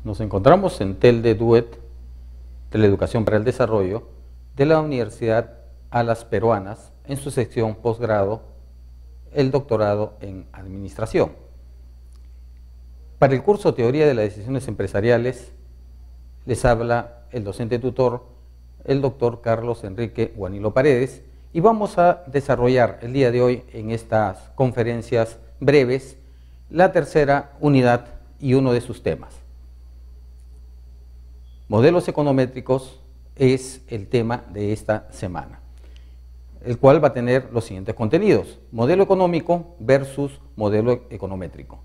Nos encontramos en TEL de Duet, Teleeducación para el Desarrollo, de la Universidad Alas Peruanas, en su sección posgrado, el doctorado en Administración. Para el curso Teoría de las Decisiones Empresariales, les habla el docente tutor, el doctor Carlos Enrique Guanilo Paredes, y vamos a desarrollar el día de hoy en estas conferencias breves la tercera unidad y uno de sus temas. Modelos econométricos es el tema de esta semana, el cual va a tener los siguientes contenidos: modelo económico versus modelo econométrico,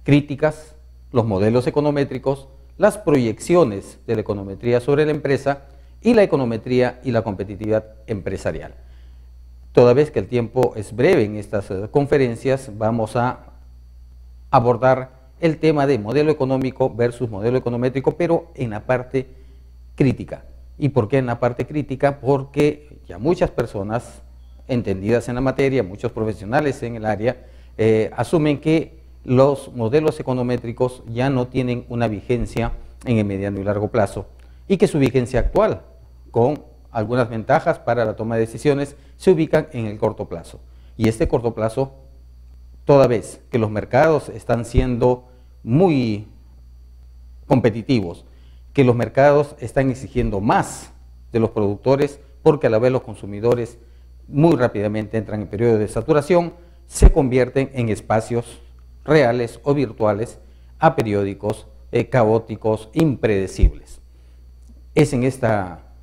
críticas, los modelos econométricos, las proyecciones de la econometría sobre la empresa y la econometría y la competitividad empresarial. Toda vez que el tiempo es breve en estas conferencias, vamos a abordar el tema de modelo económico versus modelo econométrico, pero en la parte crítica. ¿Y por qué en la parte crítica? Porque ya muchas personas entendidas en la materia, muchos profesionales en el área, asumen que los modelos econométricos ya no tienen una vigencia en el mediano y largo plazo, y que su vigencia actual, con algunas ventajas para la toma de decisiones, se ubican en el corto plazo. Y este corto plazo, toda vez que los mercados están siendo muy competitivos, que los mercados están exigiendo más de los productores, porque a la vez los consumidores muy rápidamente entran en periodo de saturación, se convierten en espacios reales o virtuales, aperiódicos, caóticos, impredecibles. Es en esta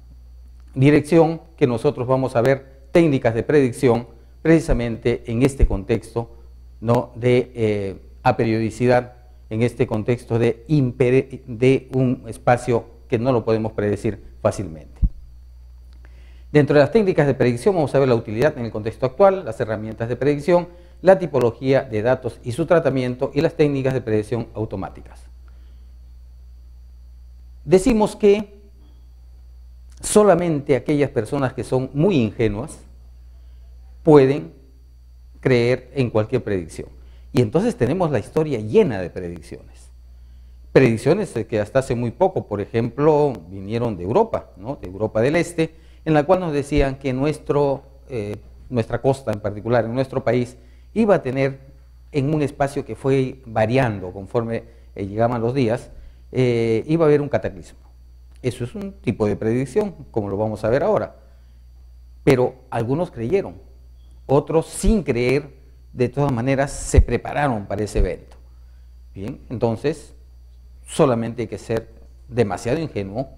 dirección que nosotros vamos a ver técnicas de predicción, precisamente en este contexto, ¿no?, de aperiodicidad, en este contexto de un espacio que no lo podemos predecir fácilmente. Dentro de las técnicas de predicción vamos a ver la utilidad en el contexto actual, las herramientas de predicción, la tipología de datos y su tratamiento, y las técnicas de predicción automáticas. Decimos que solamente aquellas personas que son muy ingenuas pueden creer en cualquier predicción. Y entonces tenemos la historia llena de predicciones. Predicciones que hasta hace muy poco, por ejemplo, vinieron de Europa, ¿no?, de Europa del Este, en la cual nos decían que nuestra costa en particular, en nuestro país, iba a tener, en un espacio que fue variando conforme llegaban los días, iba a haber un cataclismo. Eso es un tipo de predicción, como lo vamos a ver ahora. Pero algunos creyeron, otros sin creer, de todas maneras se prepararon para ese evento. Bien, entonces solamente hay que ser demasiado ingenuo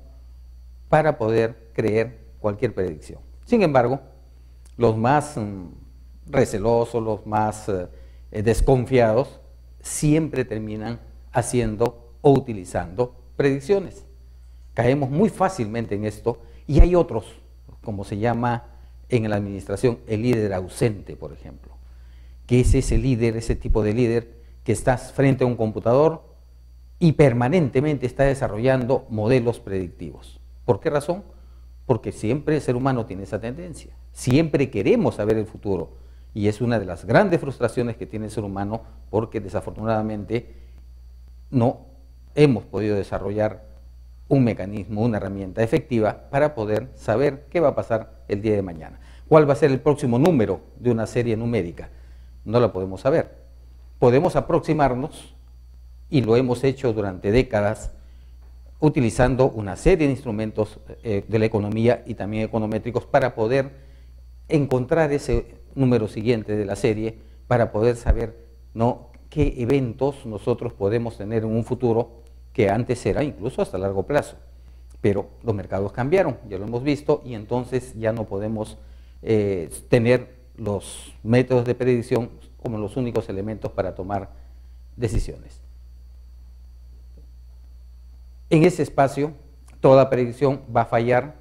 para poder creer cualquier predicción. Sin embargo, los más recelosos, los más desconfiados, siempre terminan haciendo o utilizando predicciones. Caemos muy fácilmente en esto, y hay otros, como se llama en la administración, el líder ausente, por ejemplo, que es ese líder, ese tipo de líder que está frente a un computador y permanentemente está desarrollando modelos predictivos. ¿Por qué razón? Porque siempre el ser humano tiene esa tendencia, siempre queremos saber el futuro, y es una de las grandes frustraciones que tiene el ser humano, porque desafortunadamente no hemos podido desarrollar un mecanismo, una herramienta efectiva para poder saber qué va a pasar el día de mañana. ¿Cuál va a ser el próximo número de una serie numérica? No la podemos saber. Podemos aproximarnos, y lo hemos hecho durante décadas, utilizando una serie de instrumentos de la economía y también econométricos para poder encontrar ese número siguiente de la serie, para poder saber, ¿no?, qué eventos nosotros podemos tener en un futuro, que antes era incluso hasta largo plazo. Pero los mercados cambiaron, ya lo hemos visto, y entonces ya no podemos tener los métodos de predicción como los únicos elementos para tomar decisiones. En ese espacio, toda predicción va a fallar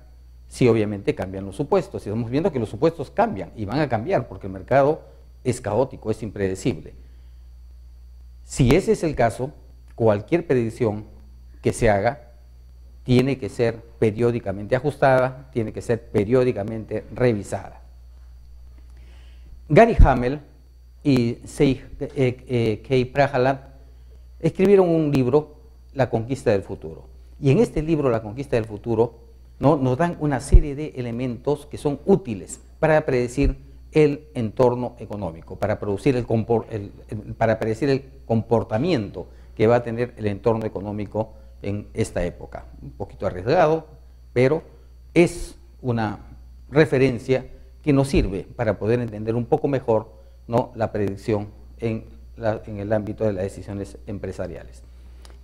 si obviamente cambian los supuestos. Y estamos viendo que los supuestos cambian, y van a cambiar porque el mercado es caótico, es impredecible. Si ese es el caso, cualquier predicción que se haga tiene que ser periódicamente ajustada, tiene que ser periódicamente revisada. Gary Hamel y K. Prahalad escribieron un libro La conquista del futuro. Y en este libro, La conquista del futuro, ¿no?, nos dan una serie de elementos que son útiles para predecir el entorno económico, para predecir el comportamiento que va a tener el entorno económico en esta época. Un poquito arriesgado, pero es una referencia que nos sirve para poder entender un poco mejor, ¿no?, la predicción en el ámbito de las decisiones empresariales.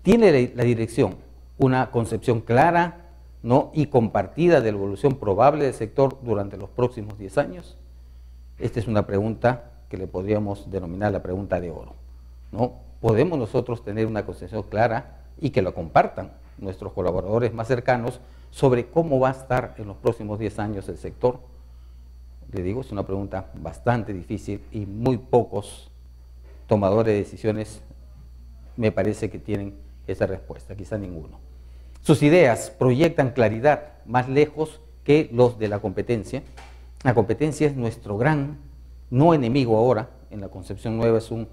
Tiene la dirección una concepción clara, ¿no?, y compartida de la evolución probable del sector durante los próximos 10 años. Esta es una pregunta que le podríamos denominar la pregunta de oro, ¿no? ¿Podemos nosotros tener una concepción clara y que lo compartan nuestros colaboradores más cercanos sobre cómo va a estar en los próximos 10 años el sector? Le digo, es una pregunta bastante difícil y muy pocos tomadores de decisiones me parece que tienen esa respuesta, quizá ninguno. Sus ideas proyectan claridad más lejos que los de la competencia. La competencia es nuestro gran, no enemigo ahora, en la concepción nueva es un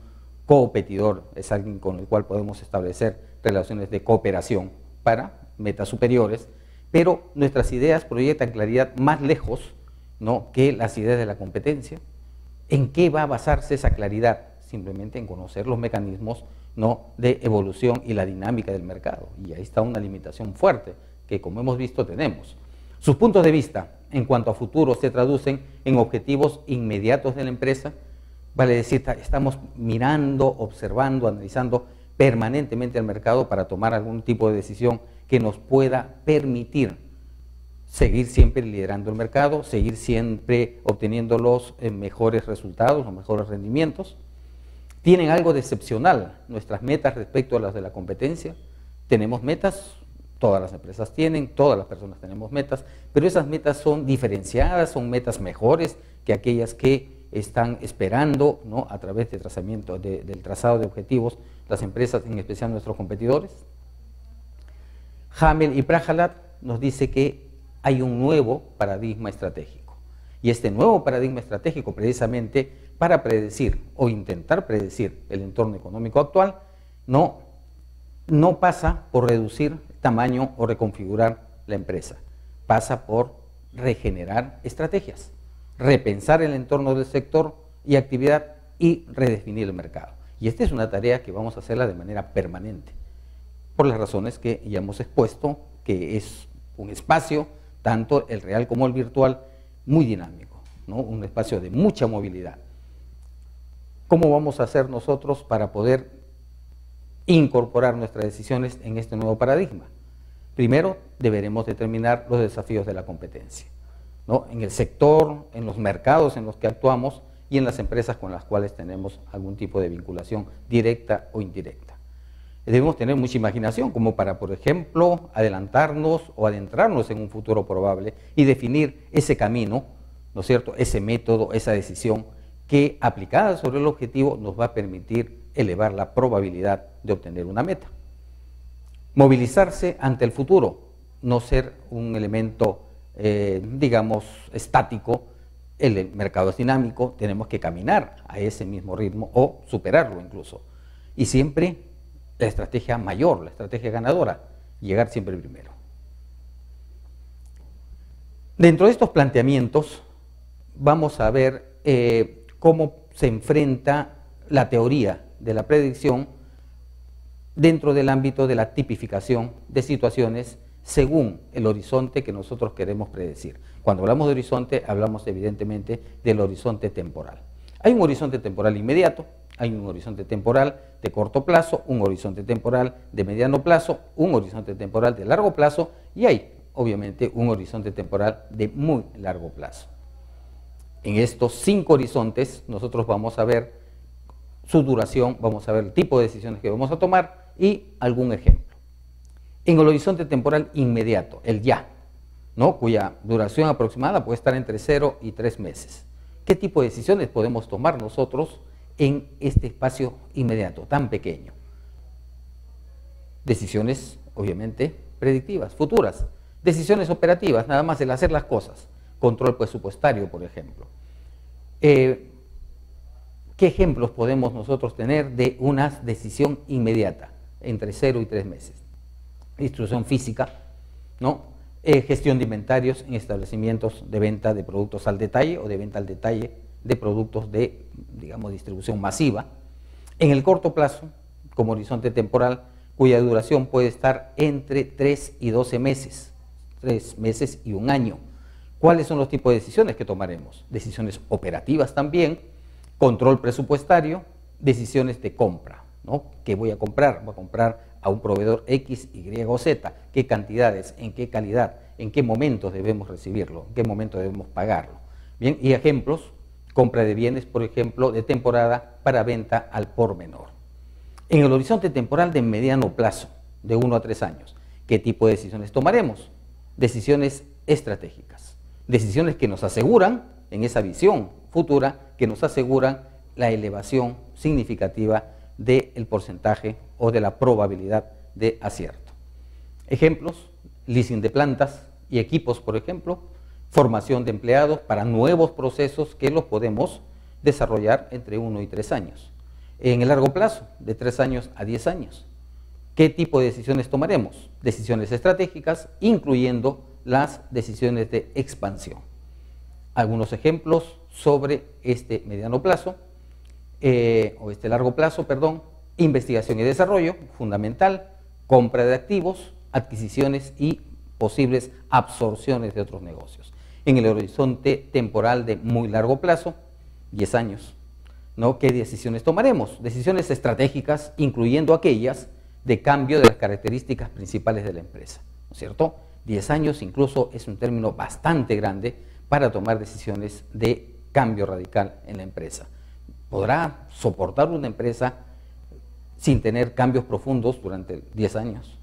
competidor, es alguien con el cual podemos establecer relaciones de cooperación para metas superiores, pero nuestras ideas proyectan claridad más lejos, ¿no?, que las ideas de la competencia. ¿En qué va a basarse esa claridad? Simplemente en conocer los mecanismos, ¿no?, de evolución y la dinámica del mercado. Y ahí está una limitación fuerte que, como hemos visto, tenemos. Sus puntos de vista en cuanto a futuro se traducen en objetivos inmediatos de la empresa. Vale decir, estamos mirando, observando, analizando permanentemente el mercado para tomar algún tipo de decisión que nos pueda permitir seguir siempre liderando el mercado, seguir siempre obteniendo los mejores resultados, los mejores rendimientos. Tienen algo de excepcional nuestras metas respecto a las de la competencia. Tenemos metas, todas las empresas tienen, todas las personas tenemos metas, pero esas metas son diferenciadas, son metas mejores que aquellas que están esperando, ¿no?, a través del trazado de objetivos las empresas, en especial nuestros competidores. Hamel y Prajalat nos dice que hay un nuevo paradigma estratégico. Y este nuevo paradigma estratégico, precisamente para predecir o intentar predecir el entorno económico actual, no pasa por reducir tamaño o reconfigurar la empresa. Pasa por regenerar estrategias, repensar el entorno del sector y actividad y redefinir el mercado. Y esta es una tarea que vamos a hacerla de manera permanente, por las razones que ya hemos expuesto, que es un espacio, tanto el real como el virtual, muy dinámico, ¿no?, un espacio de mucha movilidad. ¿Cómo vamos a hacer nosotros para poder incorporar nuestras decisiones en este nuevo paradigma? Primero, deberemos determinar los desafíos de la competencia, ¿no?, en el sector, en los mercados en los que actuamos y en las empresas con las cuales tenemos algún tipo de vinculación directa o indirecta. Debemos tener mucha imaginación como para, por ejemplo, adelantarnos o adentrarnos en un futuro probable y definir ese camino, ¿no es cierto?, ese método, esa decisión que, aplicada sobre el objetivo, nos va a permitir elevar la probabilidad de obtener una meta. Movilizarse ante el futuro, no ser un elemento, digamos, estático. El mercado es dinámico, tenemos que caminar a ese mismo ritmo o superarlo incluso. Y siempre la estrategia mayor, la estrategia ganadora, llegar siempre primero. Dentro de estos planteamientos vamos a ver cómo se enfrenta la teoría de la predicción dentro del ámbito de la tipificación de situaciones según el horizonte que nosotros queremos predecir. Cuando hablamos de horizonte, hablamos evidentemente del horizonte temporal. Hay un horizonte temporal inmediato, hay un horizonte temporal de corto plazo, un horizonte temporal de mediano plazo, un horizonte temporal de largo plazo y hay, obviamente, un horizonte temporal de muy largo plazo. En estos 5 horizontes nosotros vamos a ver su duración, vamos a ver el tipo de decisiones que vamos a tomar y algún ejemplo. En el horizonte temporal inmediato, el ya, ¿no?, cuya duración aproximada puede estar entre 0 y 3 meses. ¿Qué tipo de decisiones podemos tomar nosotros en este espacio inmediato, tan pequeño? Decisiones, obviamente, predictivas, futuras. Decisiones operativas, nada más el hacer las cosas. Control presupuestario, por ejemplo. ¿Qué ejemplos podemos nosotros tener de una decisión inmediata, entre 0 y 3 meses? distribución física, ¿no? Gestión de inventarios en establecimientos de venta de productos al detalle o de venta al detalle de productos de, digamos, distribución masiva. En el corto plazo, como horizonte temporal, cuya duración puede estar entre 3 y 12 meses, 3 meses y un año. ¿Cuáles son los tipos de decisiones que tomaremos? Decisiones operativas también, control presupuestario, decisiones de compra, ¿no? ¿Qué voy a comprar? Voy a comprar a un proveedor X, Y o Z, qué cantidades, en qué calidad, en qué momentos debemos recibirlo, en qué momento debemos pagarlo. Bien, y ejemplos, compra de bienes, por ejemplo, de temporada para venta al por menor. En el horizonte temporal de mediano plazo, de 1 a 3 años, ¿qué tipo de decisiones tomaremos? Decisiones estratégicas, decisiones que nos aseguran, en esa visión futura, que nos aseguran la elevación significativa del porcentaje o de la probabilidad de acierto. Ejemplos, leasing de plantas y equipos, por ejemplo, formación de empleados para nuevos procesos que los podemos desarrollar entre 1 y 3 años. En el largo plazo, de 3 años a 10 años, ¿qué tipo de decisiones tomaremos? Decisiones estratégicas, incluyendo las decisiones de expansión. Algunos ejemplos sobre este mediano plazo, o este largo plazo, perdón: investigación y desarrollo, fundamental; compra de activos, adquisiciones y posibles absorciones de otros negocios. En el horizonte temporal de muy largo plazo, 10 años, ¿no? ¿Qué decisiones tomaremos? Decisiones estratégicas, incluyendo aquellas de cambio de las características principales de la empresa, ¿no es cierto? 10 años incluso es un término bastante grande para tomar decisiones de cambio radical en la empresa. ¿Podrá soportar una empresa sin tener cambios profundos durante 10 años?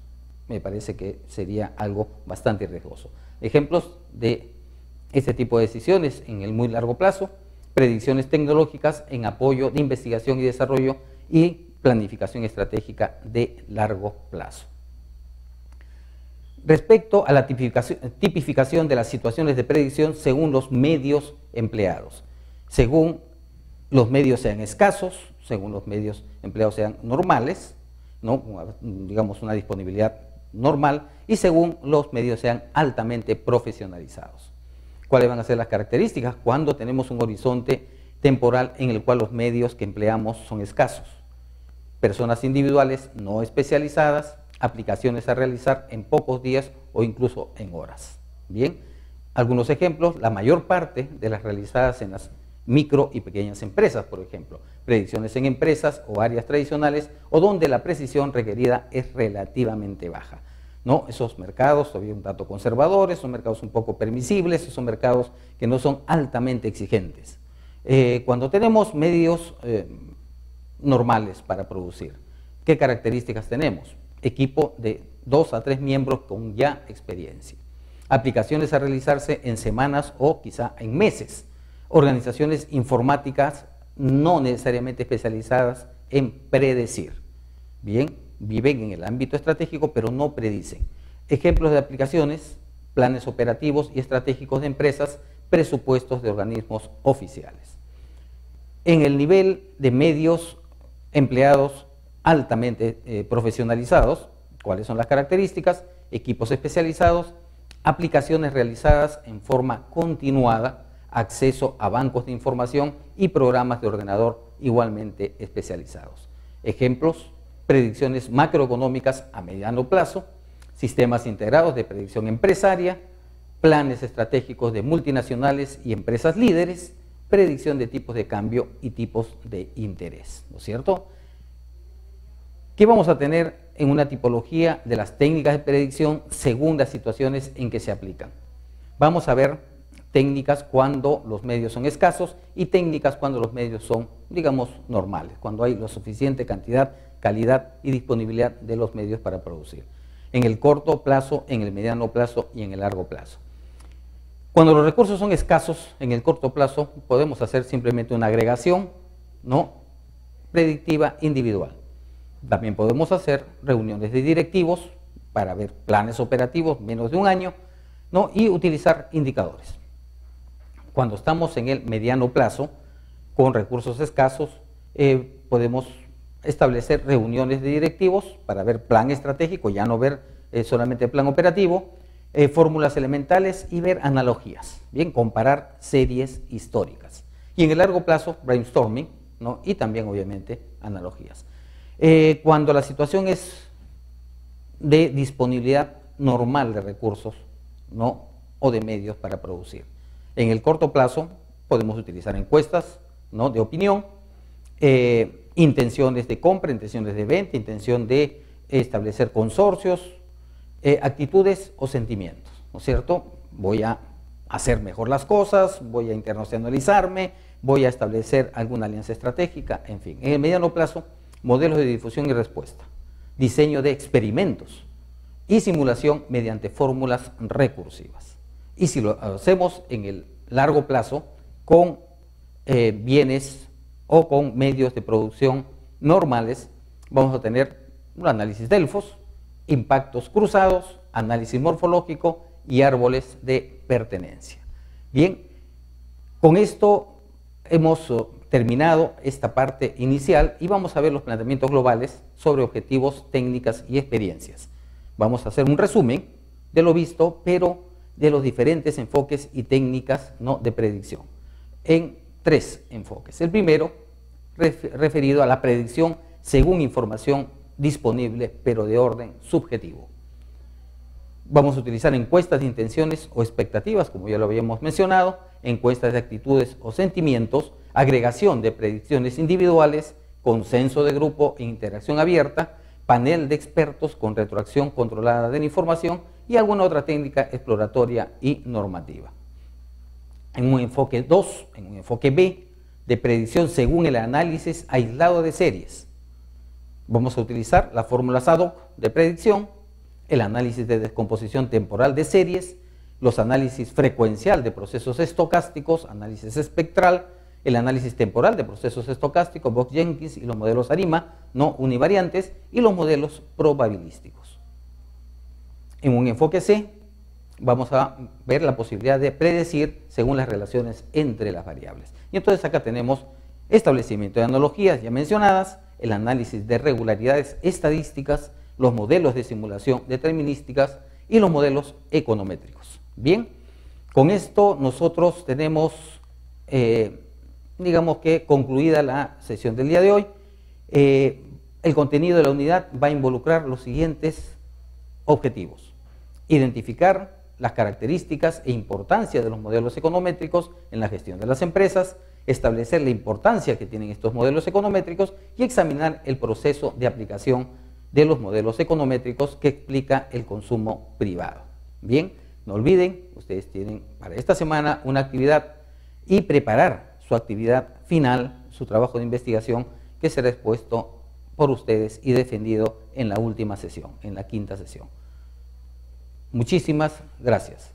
Me parece que sería algo bastante riesgoso. Ejemplos de este tipo de decisiones en el muy largo plazo: predicciones tecnológicas en apoyo de investigación y desarrollo y planificación estratégica de largo plazo. Respecto a la tipificación de las situaciones de predicción según los medios empleados, según los medios sean escasos, según los medios empleados sean normales, ¿no? Digamos una disponibilidad normal, y según los medios sean altamente profesionalizados. ¿Cuáles van a ser las características cuando tenemos un horizonte temporal en el cual los medios que empleamos son escasos? Personas individuales no especializadas, aplicaciones a realizar en pocos días o incluso en horas. Bien, algunos ejemplos: la mayor parte de las realizadas en las micro y pequeñas empresas, por ejemplo, predicciones en empresas o áreas tradicionales o donde la precisión requerida es relativamente baja, ¿no? Esos mercados todavía un tanto conservadores, son mercados un poco permisibles, son mercados que no son altamente exigentes. Cuando tenemos medios normales para producir, ¿qué características tenemos? Equipo de 2 a 3 miembros con ya experiencia, aplicaciones a realizarse en semanas o quizá en meses, organizaciones informáticas no necesariamente especializadas en predecir. Bien, viven en el ámbito estratégico pero no predicen. Ejemplos de aplicaciones: planes operativos y estratégicos de empresas, presupuestos de organismos oficiales. En el nivel de medios empleados altamente profesionalizados, ¿cuáles son las características? Equipos especializados, aplicaciones realizadas en forma continuada, acceso a bancos de información y programas de ordenador igualmente especializados. Ejemplos: predicciones macroeconómicas a mediano plazo, sistemas integrados de predicción empresaria, planes estratégicos de multinacionales y empresas líderes, predicción de tipos de cambio y tipos de interés, ¿no es cierto? ¿Qué vamos a tener en una tipología de las técnicas de predicción según las situaciones en que se aplican? Vamos a ver técnicas cuando los medios son escasos y técnicas cuando los medios son, digamos, normales, cuando hay la suficiente cantidad, calidad y disponibilidad de los medios para producir. En el corto plazo, en el mediano plazo y en el largo plazo. Cuando los recursos son escasos, en el corto plazo podemos hacer simplemente una agregación, ¿no?, predictiva individual. También podemos hacer reuniones de directivos para ver planes operativos menos de un año, ¿no?, y utilizar indicadores. Cuando estamos en el mediano plazo, con recursos escasos, podemos establecer reuniones de directivos para ver plan estratégico, ya no ver solamente el plan operativo, fórmulas elementales y ver analogías, bien, comparar series históricas. Y en el largo plazo, brainstorming, ¿no? Y también obviamente analogías. Cuando la situación es de disponibilidad normal de recursos, ¿no? O de medios para producir. En el corto plazo podemos utilizar encuestas, ¿no? De opinión, intenciones de compra, intenciones de venta, intención de establecer consorcios, actitudes o sentimientos, ¿no es cierto? Voy a hacer mejor las cosas, voy a internacionalizarme, voy a establecer alguna alianza estratégica, en fin. En el mediano plazo, modelos de difusión y respuesta, diseño de experimentos y simulación mediante fórmulas recursivas. Y si lo hacemos en el largo plazo con bienes o con medios de producción normales, vamos a tener un análisis Delfos, impactos cruzados, análisis morfológico y árboles de pertenencia. Bien, con esto hemos terminado esta parte inicial y vamos a ver los planteamientos globales sobre objetivos, técnicas y experiencias. Vamos a hacer un resumen de lo visto, pero de los diferentes enfoques y técnicas, ¿no? De predicción, en 3 enfoques. El primero, referido a la predicción según información disponible, pero de orden subjetivo. Vamos a utilizar encuestas de intenciones o expectativas, como ya lo habíamos mencionado, encuestas de actitudes o sentimientos, agregación de predicciones individuales, consenso de grupo e interacción abierta, panel de expertos con retroacción controlada de la información y alguna otra técnica exploratoria y normativa. En un enfoque 2, en un enfoque B, de predicción según el análisis aislado de series, vamos a utilizar las fórmulas ad hoc de predicción, el análisis de descomposición temporal de series, los análisis frecuencial de procesos estocásticos, análisis espectral, el análisis temporal de procesos estocásticos, Box-Jenkins y los modelos ARIMA, no univariantes, y los modelos probabilísticos. En un enfoque C, vamos a ver la posibilidad de predecir según las relaciones entre las variables. Y entonces acá tenemos establecimiento de analogías ya mencionadas, el análisis de regularidades estadísticas, los modelos de simulación determinísticas y los modelos econométricos. Bien, con esto nosotros tenemos, digamos que concluida la sesión del día de hoy. El contenido de la unidad va a involucrar los siguientes objetivos: identificar las características e importancia de los modelos econométricos en la gestión de las empresas, establecer la importancia que tienen estos modelos econométricos y examinar el proceso de aplicación de los modelos econométricos que explica el consumo privado. Bien, no olviden, ustedes tienen para esta semana una actividad y preparar su actividad final, su trabajo de investigación, que será expuesto por ustedes y defendido en la última sesión, en la 5ª sesión. Muchísimas gracias.